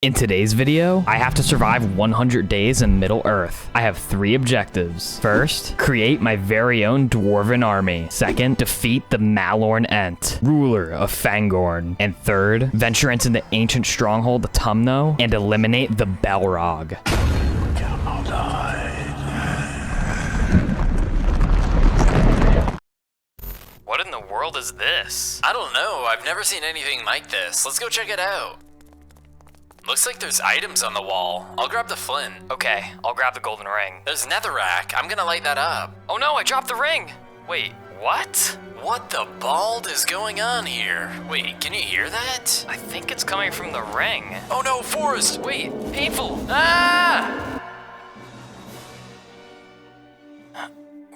In today's video, I have to survive 100 days in Middle-earth. I have 3 objectives. First, create my very own Dwarven army. Second, defeat the Mallorn Ent, ruler of Fangorn. And third, venture into the ancient stronghold Utumno and eliminate the Balrog. What in the world is this? I don't know, I've never seen anything like this. Let's go check it out. Looks like there's items on the wall. I'll grab the flint. Okay, I'll grab the golden ring. There's netherrack. I'm gonna light that up. Oh no, I dropped the ring! Wait, what? What the bald is going on here? Wait, can you hear that? I think it's coming from the ring. Oh no, Forrest! Wait, painful! Ah!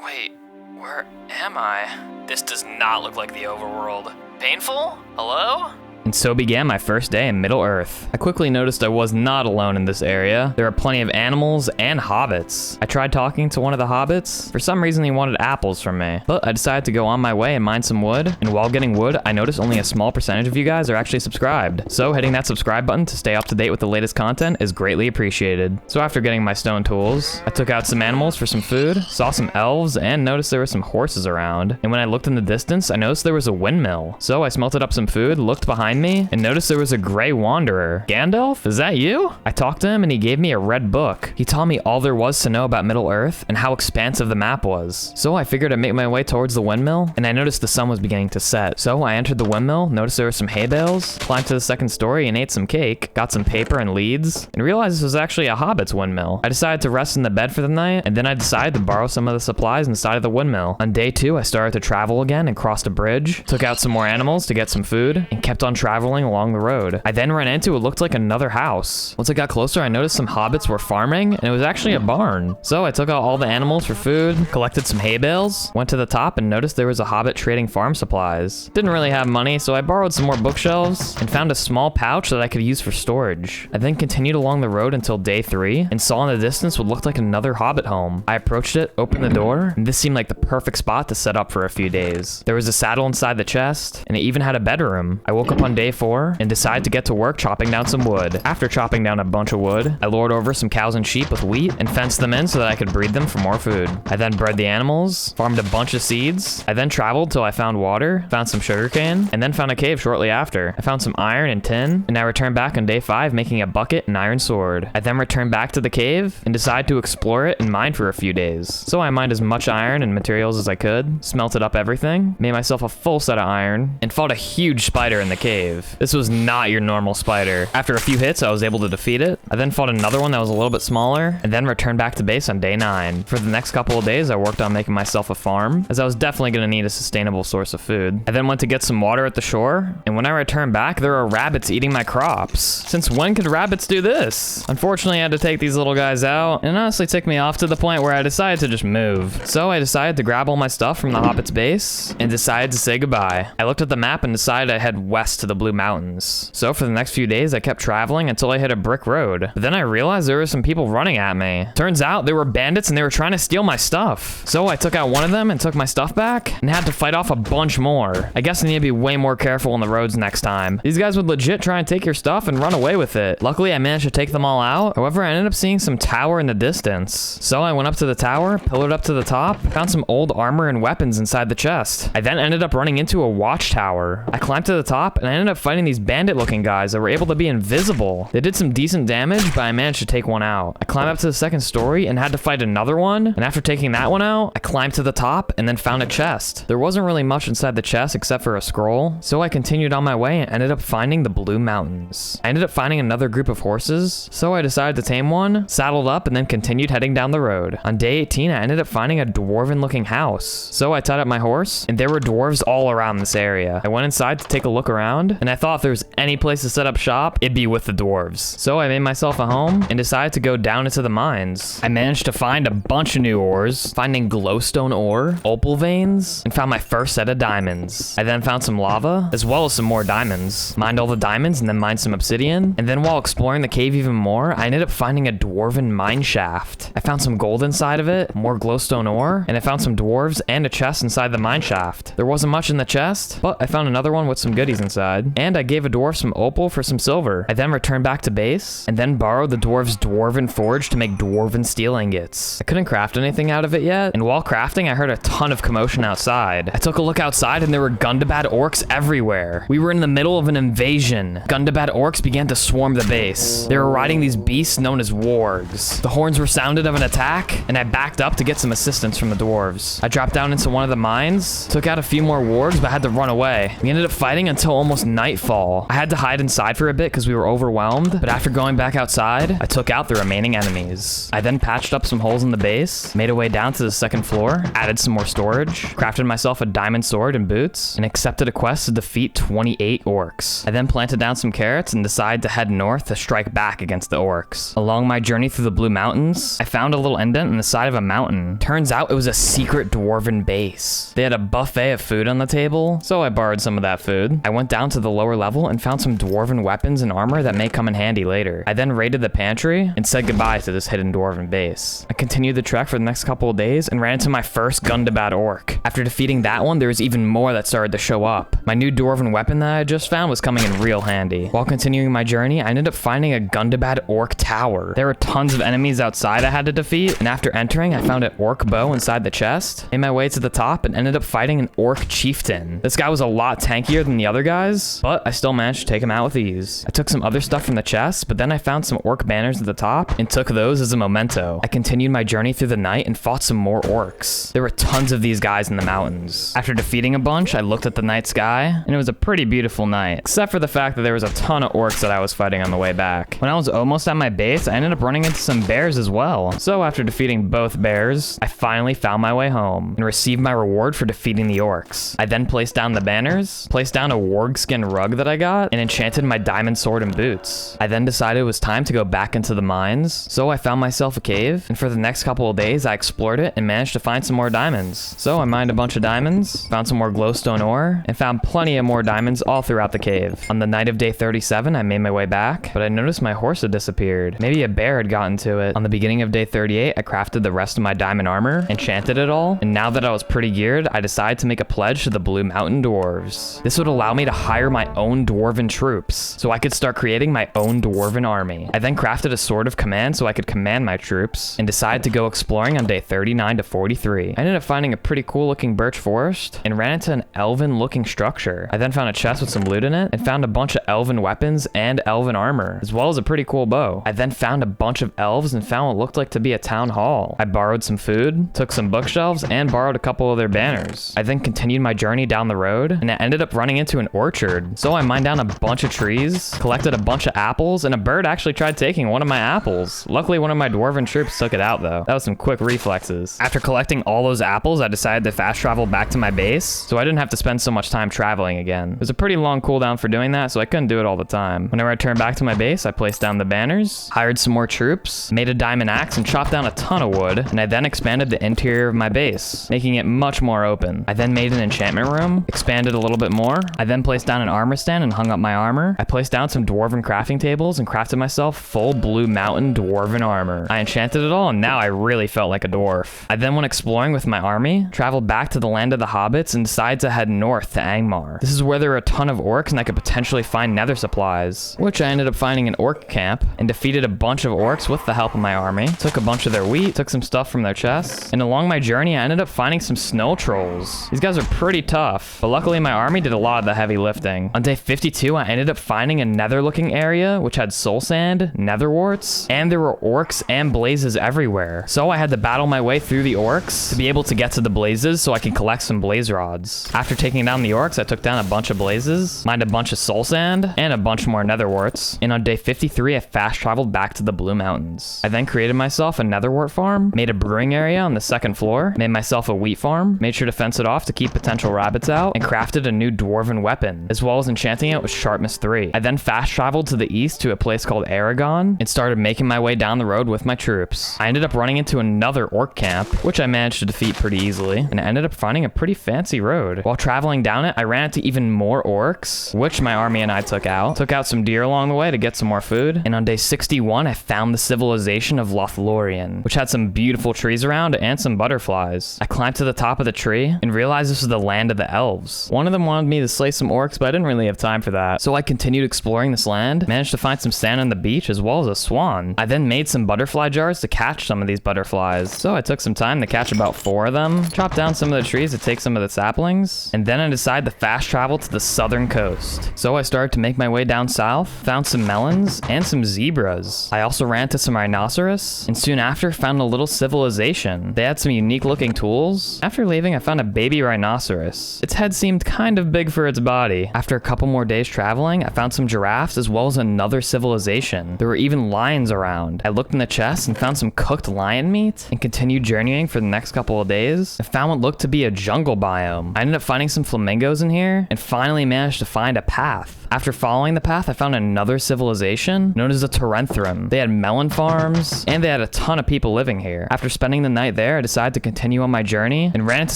Wait, where am I? This does not look like the overworld. Painful? Hello? And so began my first day in Middle-earth. I quickly noticed I was not alone in this area. There are plenty of animals and hobbits. I tried talking to one of the hobbits. For some reason, he wanted apples from me. But I decided to go on my way and mine some wood. And while getting wood, I noticed only a small percentage of you guys are actually subscribed. So hitting that subscribe button to stay up to date with the latest content is greatly appreciated. So after getting my stone tools, I took out some animals for some food, saw some elves, and noticed there were some horses around. And when I looked in the distance, I noticed there was a windmill. So I smelted up some food, looked behind me, and noticed there was a gray wanderer. Gandalf, is that you? I talked to him and he gave me a red book. He taught me all there was to know about Middle-earth and how expansive the map was. So I figured I'd make my way towards the windmill, and I noticed the sun was beginning to set. So I entered the windmill, noticed there were some hay bales, climbed to the second story and ate some cake, got some paper and leads, and realized this was actually a hobbit's windmill. I decided to rest in the bed for the night, and then I decided to borrow some of the supplies inside of the windmill. On day 2, I started to travel again and crossed a bridge, took out some more animals to get some food, and kept on traveling along the road. I then ran into what looked like another house. Once I got closer, I noticed some hobbits were farming, and it was actually a barn. So I took out all the animals for food, collected some hay bales, went to the top and noticed there was a hobbit trading farm supplies. Didn't really have money, so I borrowed some more bookshelves and found a small pouch that I could use for storage. I then continued along the road until day 3 and saw in the distance what looked like another hobbit home. I approached it, opened the door, and this seemed like the perfect spot to set up for a few days. There was a saddle inside the chest, and it even had a bedroom. I woke up on day 4 and decided to get to work chopping down some wood. After chopping down a bunch of wood, I lured over some cows and sheep with wheat and fenced them in so that I could breed them for more food. I then bred the animals, farmed a bunch of seeds. I then traveled till I found water, found some sugarcane, and then found a cave shortly after. I found some iron and tin, and I returned back on day 5 making a bucket and iron sword. I then returned back to the cave and decided to explore it and mine for a few days. So I mined as much iron and materials as I could, smelted up everything, made myself a full set of iron, and fought a huge spider in the cave. This was not your normal spider. After a few hits, I was able to defeat it. I then fought another one that was a little bit smaller, and then returned back to base on day 9. For the next couple of days, I worked on making myself a farm, as I was definitely going to need a sustainable source of food. I then went to get some water at the shore, and when I returned back, there were rabbits eating my crops. Since when could rabbits do this? Unfortunately, I had to take these little guys out, and it honestly ticked me off to the point where I decided to just move. So I decided to grab all my stuff from the hobbit's base, and decided to say goodbye. I looked at the map and decided I'd head west to the Blue Mountains. So for the next few days, I kept traveling until I hit a brick road. But then I realized there were some people running at me. Turns out they were bandits and they were trying to steal my stuff. So I took out one of them and took my stuff back and had to fight off a bunch more. I guess I need to be way more careful on the roads next time. These guys would legit try and take your stuff and run away with it. Luckily, I managed to take them all out. However, I ended up seeing some tower in the distance. So I went up to the tower, pillared up to the top, found some old armor and weapons inside the chest. I then ended up running into a watchtower. I climbed to the top and I ended up fighting these bandit-looking guys that were able to be invisible. They did some decent damage, but I managed to take one out. I climbed up to the second story and had to fight another one, and after taking that one out, I climbed to the top and then found a chest. There wasn't really much inside the chest except for a scroll, so I continued on my way and ended up finding the Blue Mountains. I ended up finding another group of horses, so I decided to tame one, saddled up, and then continued heading down the road. On day 18, I ended up finding a dwarven-looking house, so I tied up my horse, and there were dwarves all around this area. I went inside to take a look around, and I thought if there was any place to set up shop, it'd be with the dwarves. So I made myself a home and decided to go down into the mines. I managed to find a bunch of new ores, finding glowstone ore, opal veins, and found my first set of diamonds. I then found some lava, as well as some more diamonds. Mined all the diamonds and then mined some obsidian. And then while exploring the cave even more, I ended up finding a dwarven mine shaft. I found some gold inside of it, more glowstone ore, and I found some dwarves and a chest inside the mine shaft. There wasn't much in the chest, but I found another one with some goodies inside. countryside, and I gave a dwarf some opal for some silver. I then returned back to base, and then borrowed the dwarf's dwarven forge to make dwarven steel ingots. I couldn't craft anything out of it yet, and while crafting, I heard a ton of commotion outside. I took a look outside, and there were Gundabad orcs everywhere. We were in the middle of an invasion. Gundabad orcs began to swarm the base. They were riding these beasts known as wargs. The horns were sounded of an attack, and I backed up to get some assistance from the dwarves. I dropped down into one of the mines, took out a few more wargs, but had to run away. We ended up fighting until almost nightfall. I had to hide inside for a bit because we were overwhelmed, but after going back outside, I took out the remaining enemies. I then patched up some holes in the base, made a way down to the second floor, added some more storage, crafted myself a diamond sword and boots, and accepted a quest to defeat 28 orcs. I then planted down some carrots and decided to head north to strike back against the orcs. Along my journey through the Blue Mountains, I found a little indent in the side of a mountain. Turns out it was a secret dwarven base. They had a buffet of food on the table, so I borrowed some of that food. I went down to the lower level and found some dwarven weapons and armor that may come in handy later. I then raided the pantry and said goodbye to this hidden dwarven base. I continued the trek for the next couple of days and ran into my first Gundabad orc. After defeating that one, there was even more that started to show up. My new dwarven weapon that I just found was coming in real handy. While continuing my journey, I ended up finding a Gundabad orc tower. There were tons of enemies outside I had to defeat, and after entering, I found an orc bow inside the chest, made my way to the top, and ended up fighting an orc chieftain. This guy was a lot tankier than the other guys, but I still managed to take him out with ease. I took some other stuff from the chest, but then I found some orc banners at the top and took those as a memento. I continued my journey through the night and fought some more orcs. There were tons of these guys in the mountains. After defeating a bunch, I looked at the night sky, and it was a pretty beautiful night, except for the fact that there was a ton of orcs that I was fighting on the way back. When I was almost at my base, I ended up running into some bears as well. So after defeating both bears, I finally found my way home and received my reward for defeating the orcs. I then placed down the banners, placed down a warg skin rug that I got, and enchanted my diamond sword and boots. I then decided it was time to go back into the mines, so I found myself a cave, and for the next couple of days I explored it and managed to find some more diamonds. So I mined a bunch of diamonds, found some more glowstone ore, and found plenty of more diamonds all throughout the cave. On the night of day 37, I made my way back, but I noticed my horse had disappeared. Maybe a bear had gotten to it. On the beginning of day 38, I crafted the rest of my diamond armor, enchanted it all, and now that I was pretty geared, I decided to make a pledge to the Blue Mountain Dwarves. This would allow me to hire my own dwarven troops, so I could start creating my own dwarven army. I then crafted a sword of command so I could command my troops, and decided to go exploring on day 39 to 43. I ended up finding a pretty cool looking birch forest, and ran into an elven looking structure. I then found a chest with some loot in it, and found a bunch of elven weapons and elven armor, as well as a pretty cool bow. I then found a bunch of elves and found what looked like to be a town hall. I borrowed some food, took some bookshelves, and borrowed a couple of their banners. I then continued my journey down the road, and I ended up running into an orchard. So I mined down a bunch of trees, collected a bunch of apples, and a bird actually tried taking one of my apples. Luckily, one of my dwarven troops took it out though. That was some quick reflexes. After collecting all those apples, I decided to fast travel back to my base, so I didn't have to spend so much time traveling again. It was a pretty long cooldown for doing that, so I couldn't do it all the time. Whenever I returned back to my base, I placed down the banners, hired some more troops, made a diamond axe, and chopped down a ton of wood, and I then expanded the interior of my base, making it much more open. I then made an enchantment room, expanded a little bit more. I then placed down an armor stand and hung up my armor. I placed down some dwarven crafting tables and crafted myself full Blue Mountain dwarven armor. I enchanted it all, and now I really felt like a dwarf. I then went exploring with my army, traveled back to the land of the hobbits, and decided to head north to Angmar. This is where there are a ton of orcs and I could potentially find nether supplies, which I ended up finding an orc camp, and defeated a bunch of orcs with the help of my army, took a bunch of their wheat, took some stuff from their chests, and along my journey I ended up finding some snow trolls. These guys are pretty tough, but luckily my army did a lot of the heavy lifting. On day 52 I ended up finding a nether looking area which had soul sand, nether warts, and there were orcs and blazes everywhere. So I had to battle my way through the orcs to be able to get to the blazes so I could collect some blaze rods. After taking down the orcs, I took down a bunch of blazes, mined a bunch of soul sand, and a bunch more nether warts. And on day 53, I fast traveled back to the Blue Mountains. I then created myself a nether wart farm, made a brewing area on the second floor, made myself a wheat farm, made sure to fence it off to keep potential rabbits out, and crafted a new dwarven weapon, as well as enchanting it with sharpness 3. I then fast traveled to the east to a place called Aragon, and started making my way down the road with my troops. I ended up running into another orc camp, which I managed to defeat pretty easily, and I ended up finding a pretty fancy road. While traveling down it, I ran into even more orcs, which my army and I took out some deer along the way to get some more food, and on day 61, I found the civilization of Lothlorien, which had some beautiful trees around and some butterflies. I climbed to the top of the tree and realized this was the land of the elves. One of them wanted me to slay some orcs, but I didn't really have time for that. So I continued exploring this land, managed to find some sand on the beach as well as a swan. I then made some butterfly jars to catch some of these butterflies. So I took some time to catch about 4 of them, chopped down some of the trees to take some of the saplings, and then I decided to fast travel to the southern coast. So I started to make my way down south, found some melons and some zebras. I also ran to some rhinoceros, and soon after found a little civilization. They had some unique looking tools. After leaving, I found a baby rhinoceros. Its head seemed kind of big for its body. After a couple more days traveling, I found some giraffes as well as another civilization. There were even lions around. I looked in the chest and found some cooked lion meat and continued journeying for the next couple of days. I found what looked to be a jungle biome. I ended up finding some flamingos in here and finally managed to find a path. After following the path, I found another civilization known as the Torrenthrum. They had melon farms, and they had a ton of people living here. After spending the night there, I decided to continue on my journey and ran into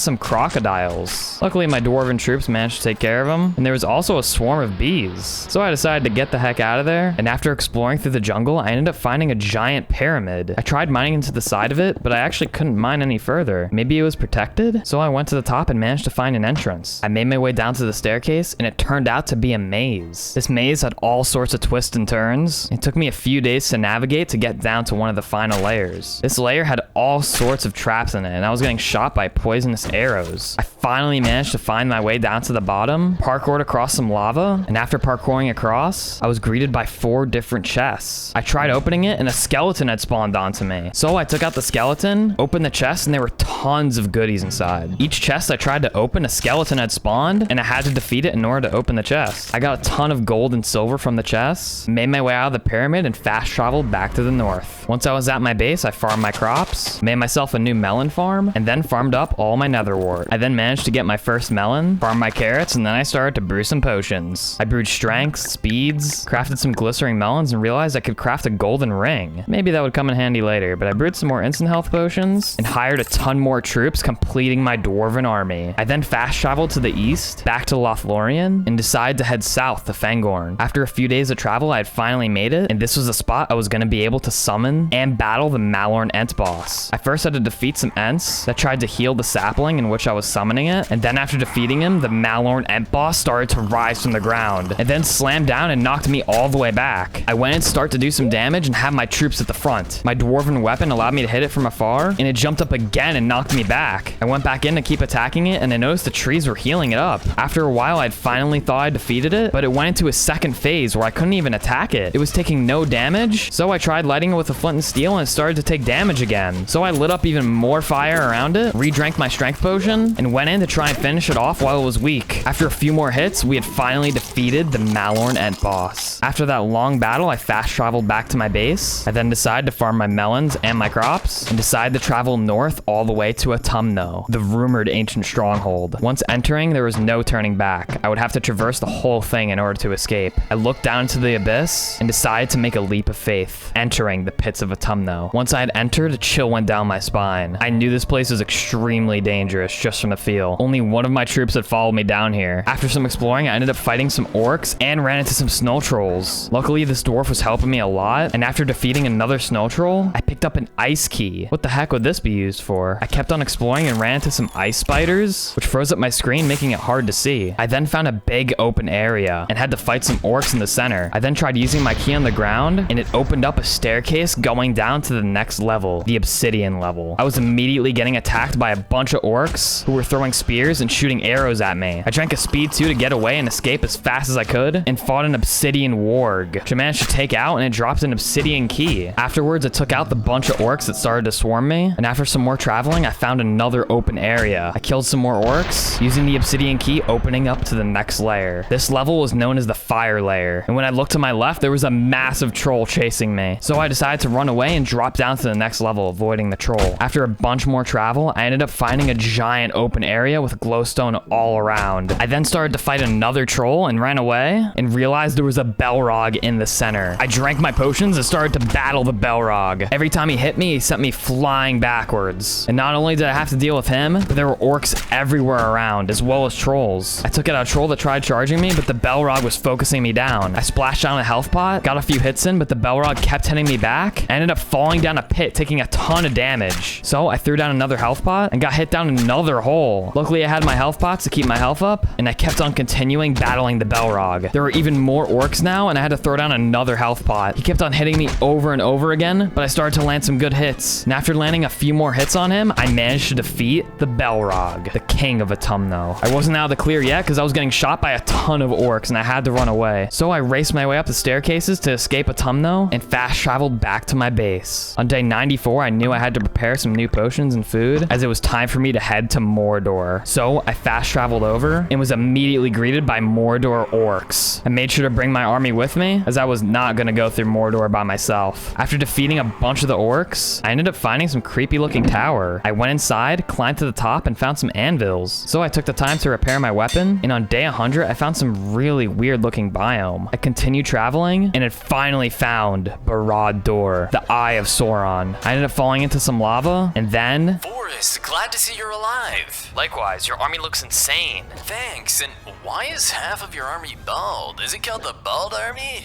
some crocodiles. Luckily, my Dwarven troops managed to take care of them, and there was also a swarm of bees. So I decided to get the heck out of there, and after exploring through the jungle, I ended up finding a giant pyramid. I tried mining into the side of it, but I actually couldn't mine any further. Maybe it was protected? So I went to the top and managed to find an entrance. I made my way down to the staircase, and it turned out to be a maze. This maze had all sorts of twists and turns. It took me a few days to navigate to get down to one of the final layers. This layer had all sorts of traps in it, and I was getting shot by poisonous arrows. I finally managed to find my way down to the bottom, parkoured across some lava, and after parkouring across, I was greeted by 4 different chests. I tried opening it, and a skeleton had spawned onto me. So I took out the skeleton, opened the chest, and there were tons of goodies inside. Each chest I tried to open, a skeleton had spawned, and I had to defeat it in order to open the chest. I got a ton of gold and silver from the chests, made my way out of the pyramid, and fast traveled back to the north. Once I was at my base, I farmed my crops, made myself a new melon farm, and then farmed up all my nether wart. I then managed to get my first melon, farmed my carrots, and then I started to brew some potions. I brewed strengths, speeds, crafted some glycering melons, and realized I could craft a golden ring. Maybe that would come in handy later, but I brewed some more instant health potions and hired a ton more troops, completing my dwarven army. I then fast traveled to the east, back to Lothlorien, and decided to head south to Fangorn. After a few days of travel, I had finally made it, and this was the spot I was going to be able to summon and battle the Mallorn Ent boss. I first had to defeat some Ents that tried to heal the sapling in which I was summoning it, and then after defeating him, the Mallorn Ent boss started to rise from the ground, and then slammed down and knocked me all the way back. I went and started to do some damage and have my troops at the front. My dwarven weapon allowed me to hit it from afar, and it jumped up again and knocked me back. I went back in to keep attacking it, and I noticed the trees were healing it up. After a while, I'd finally thought I defeated it, but it went into a second phase where I couldn't even attack it. It was taking no damage, so I tried lighting it with a flint and steel, and it started to take damage again. So I lit up even more fire around it, re-drank my strength potion, and went in to try and finish it off while it was weak. After a few more hits, we had finally defeated the Mallorn Ent boss. After that long battle, I fast traveled back to my base. I then decided to farm my melons and my crops, and decided to travel north all the way to Utumno, the rumored ancient stronghold. Once entering, there was no turning back. I would have to traverse the whole thing in order to escape. I looked down into the abyss and decided to make a leap of faith, entering the pits of Utumno. Once I had entered, a chill went down my spine. I knew this place was extremely dangerous just from the feel. Only one of my troops had followed me down here. After some exploring, I ended up fighting some orcs and ran into some snow trolls. Luckily, this dwarf was helping me a lot, and after defeating another snow troll, I picked up an ice key. What the heck would this be used for? I kept on exploring and ran into some ice spiders, which froze up my screen, making it hard to see. I then found a big open area and had to fight some orcs in the center. I then tried using my key on the ground, and it opened up a staircase going down to the next level, the obsidian level. I was immediately getting attacked by a bunch of orcs who were throwing spears and shooting arrows at me. I drank a speed 2 to get away and escape as fast as I could, and fought an obsidian warg, which I managed to take out, and it dropped an obsidian key. Afterwards, I took out the bunch of orcs that started to swarm me, and after some more traveling, I found another open area. I killed some more orcs, using the obsidian key opening up to the next layer. This level was known as the fire layer, and when I looked to my left, there was a massive troll chasing me. So I decided to run away and drop down to the next level, avoiding the troll. After a bunch more travel, I ended up finding a giant open area with glowstone all around. I then started to fight another troll and ran away, and realized there was a Balrog in the center. I drank my potions and started to battle the Balrog. Every time he hit me, he sent me flying backwards. And not only did I have to deal with him, but there were orcs everywhere around, as well as trolls. I took out a troll that tried charging me, but the Balrog was focusing me down. I splashed down a health pot, got a few hits in, but the Balrog kept hitting me back. I ended up falling down a pit, taking a ton of damage. So I threw down another health pot and got hit down another hole. Luckily, I had my health pots to keep my health up, and I kept on continuing continuing battling the Balrog. There were even more orcs now, and I had to throw down another health pot. He kept on hitting me over and over again, but I started to land some good hits. And after landing a few more hits on him, I managed to defeat the Balrog, the king of Utumno. I wasn't out of the clear yet because I was getting shot by a ton of orcs and I had to run away. So I raced my way up the staircases to escape Utumno and fast traveled back to my base. On day 94, I knew I had to prepare some new potions and food as it was time for me to head to Mordor. So I fast traveled over and was immediately greeted by Mordor orcs. I made sure to bring my army with me as I was not going to go through Mordor by myself. After defeating a bunch of the orcs, I ended up finding some creepy looking tower. I went inside, climbed to the top, and found some anvils. So I took the time to repair my weapon, and on day 100, I found some really weird looking biome. I continued traveling and had finally found Barad-dûr, the Eye of Sauron. I ended up falling into some lava, and then... Forrest, glad to see you're alive. Likewise, your army looks insane. Thanks, and why is half of your army bald? Is it called the Bald Army?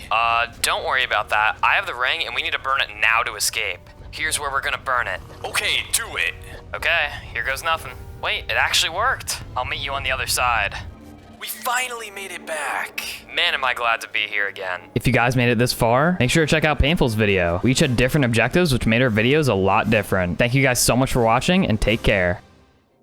Don't worry about that. I have the ring, and we need to burn it now to escape. Here's where we're gonna burn it. Okay, do it. Okay, here goes nothing. Wait, it actually worked. I'll meet you on the other side. We finally made it back. Man, am I glad to be here again. If you guys made it this far, make sure to check out Painful's video. We each had different objectives, which made our videos a lot different. Thank you guys so much for watching, and take care.